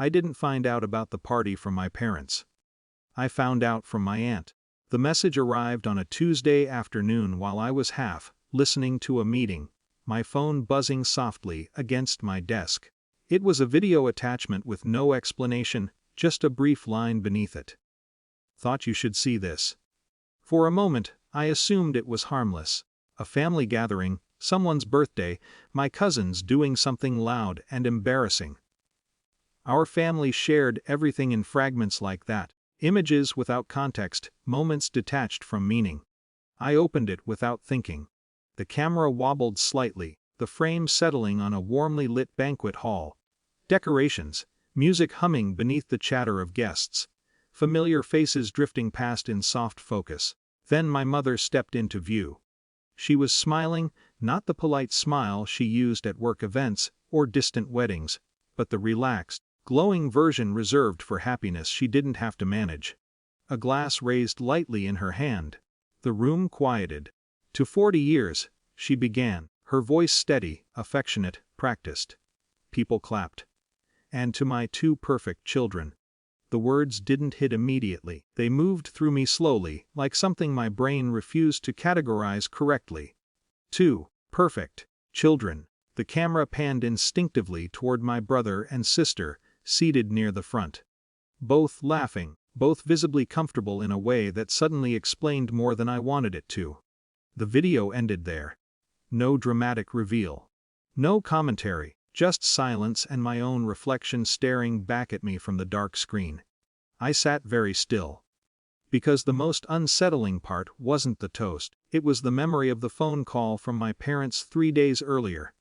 I didn't find out about the party from my parents. I found out from my aunt. The message arrived on a Tuesday afternoon while I was listening to a meeting, my phone buzzing softly against my desk. It was a video attachment with no explanation, just a brief line beneath it. Thought you should see this. For a moment, I assumed it was harmless. A family gathering, someone's birthday, my cousins doing something loud and embarrassing. Our family shared everything in fragments like that, images without context, moments detached from meaning. I opened it without thinking. The camera wobbled slightly, the frame settling on a warmly lit banquet hall. Decorations, music humming beneath the chatter of guests. Familiar faces drifting past in soft focus. Then my mother stepped into view. She was smiling, not the polite smile she used at work events or distant weddings, but the relaxed, glowing version reserved for happiness she didn't have to manage. A glass raised lightly in her hand. The room quieted. To 40 years, she began, her voice steady, affectionate, practiced. People clapped. And to my 2 perfect children. The words didn't hit immediately, they moved through me slowly, like something my brain refused to categorize correctly. 2 perfect children. The camera panned instinctively toward my brother and sister, seated near the front. Both laughing, both visibly comfortable in a way that suddenly explained more than I wanted it to. The video ended there. No dramatic reveal. No commentary, just silence and my own reflection staring back at me from the dark screen. I sat very still. Because the most unsettling part wasn't the toast, it was the memory of the phone call from my parents 3 days earlier.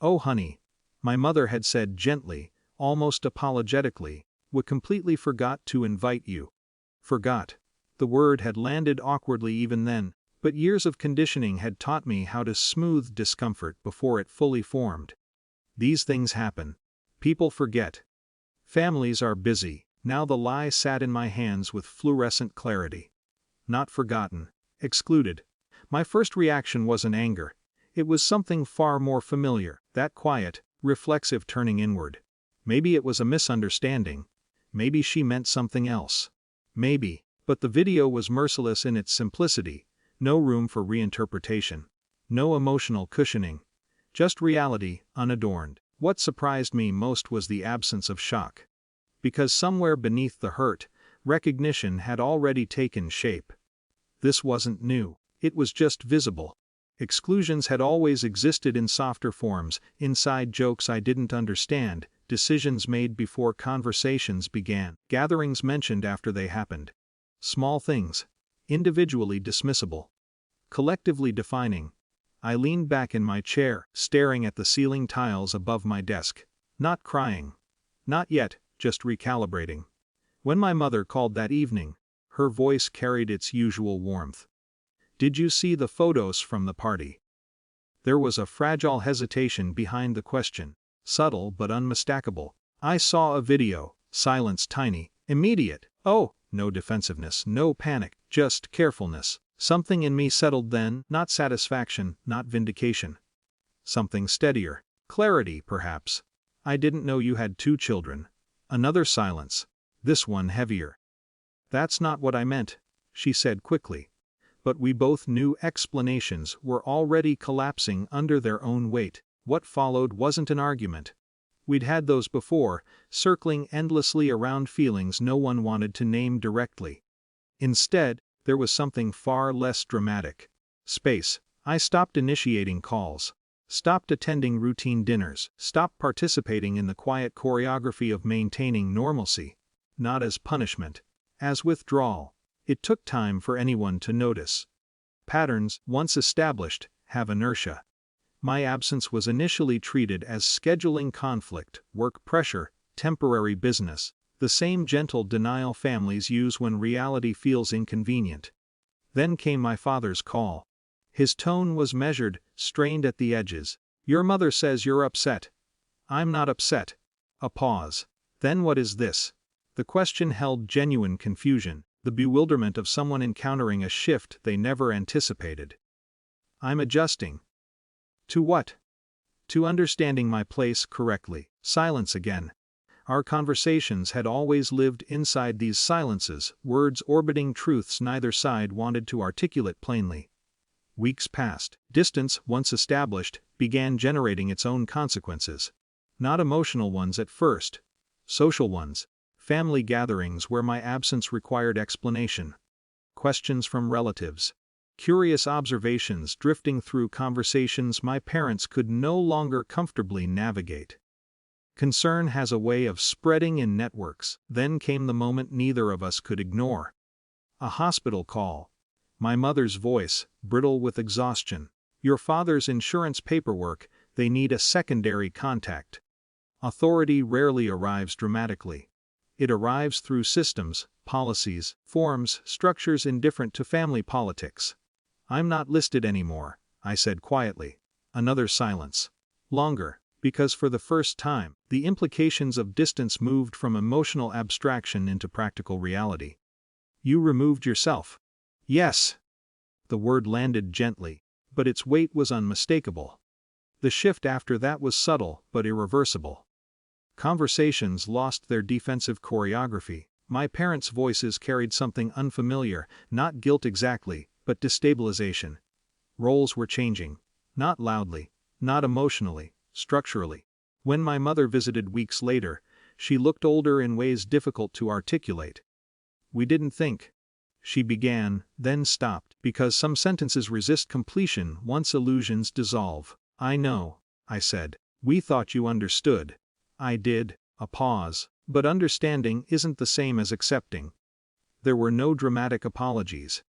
"Oh honey," my mother had said gently, almost apologetically, "we completely forgot to invite you." Forgot. The word had landed awkwardly even then, but years of conditioning had taught me how to smooth discomfort before it fully formed. These things happen. People forget. Families are busy. Now the lie sat in my hands with fluorescent clarity. Not forgotten. Excluded. My first reaction wasn't anger. It was something far more familiar, that quiet, reflexive turning inward. Maybe it was a misunderstanding. Maybe she meant something else. Maybe. But the video was merciless in its simplicity. No room for reinterpretation. No emotional cushioning. Just reality, unadorned. What surprised me most was the absence of shock. Because somewhere beneath the hurt, recognition had already taken shape. This wasn't new. It was just visible. Exclusions had always existed in softer forms, inside jokes I didn't understand, decisions made before conversations began, gatherings mentioned after they happened. Small things. Individually dismissible. Collectively defining. I leaned back in my chair, staring at the ceiling tiles above my desk. Not crying. Not yet, just recalibrating. When my mother called that evening, her voice carried its usual warmth. "Did you see the photos from the party?" There was a fragile hesitation behind the question, subtle but unmistakable. I saw a video, silence tiny, immediate. Oh, no defensiveness, no panic, just carefulness. Something in me settled then, not satisfaction, not vindication. Something steadier. Clarity, perhaps. "I didn't know you had 2 children. Another silence. This one heavier. "That's not what I meant," she said quickly. But we both knew explanations were already collapsing under their own weight. What followed wasn't an argument. We'd had those before, circling endlessly around feelings no one wanted to name directly. Instead, there was something far less dramatic. Space. I stopped initiating calls. Stopped attending routine dinners. Stopped participating in the quiet choreography of maintaining normalcy. Not as punishment. As withdrawal. It took time for anyone to notice. Patterns, once established, have inertia. My absence was initially treated as scheduling conflict, work pressure, temporary business, the same gentle denial families use when reality feels inconvenient. Then came my father's call. His tone was measured, strained at the edges. "Your mother says you're upset." "I'm not upset." A pause. "Then what is this?" The question held genuine confusion, the bewilderment of someone encountering a shift they never anticipated. "I'm adjusting." To what? To understanding my place correctly. Silence again. Our conversations had always lived inside these silences, words orbiting truths neither side wanted to articulate plainly. Weeks passed. Distance, once established, began generating its own consequences. Not emotional ones at first. Social ones. Family gatherings where my absence required explanation. Questions from relatives. Curious observations drifting through conversations my parents could no longer comfortably navigate. Concern has a way of spreading in networks. Then came the moment neither of us could ignore. A hospital call. My mother's voice, brittle with exhaustion. Your father's insurance paperwork, they need a secondary contact. Authority rarely arrives dramatically. It arrives through systems, policies, forms, structures indifferent to family politics. I'm not listed anymore, I said quietly. Another silence. Longer, because for the first time, the implications of distance moved from emotional abstraction into practical reality. You removed yourself. Yes. The word landed gently, but its weight was unmistakable. The shift after that was subtle but irreversible. Conversations lost their defensive choreography. My parents' voices carried something unfamiliar, not guilt exactly, but destabilization. Roles were changing. Not loudly, not emotionally, structurally. When my mother visited weeks later, she looked older in ways difficult to articulate. We didn't think. She began, then stopped, because some sentences resist completion once illusions dissolve. I know, I said. We thought you understood. I did. A pause. But understanding isn't the same as accepting. There were no dramatic apologies.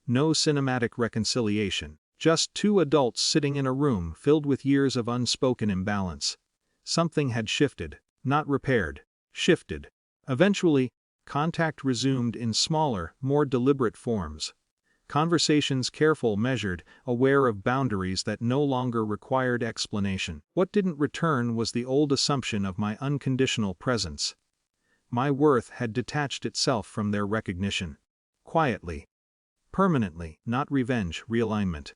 No cinematic reconciliation. Just two adults sitting in a room filled with years of unspoken imbalance. Something had shifted, not repaired. Shifted. Eventually, contact resumed in smaller, more deliberate forms. Conversations careful, measured, aware of boundaries that no longer required explanation. What didn't return was the old assumption of my unconditional presence. My worth had detached itself from their recognition. Quietly. Permanently, not revenge, realignment.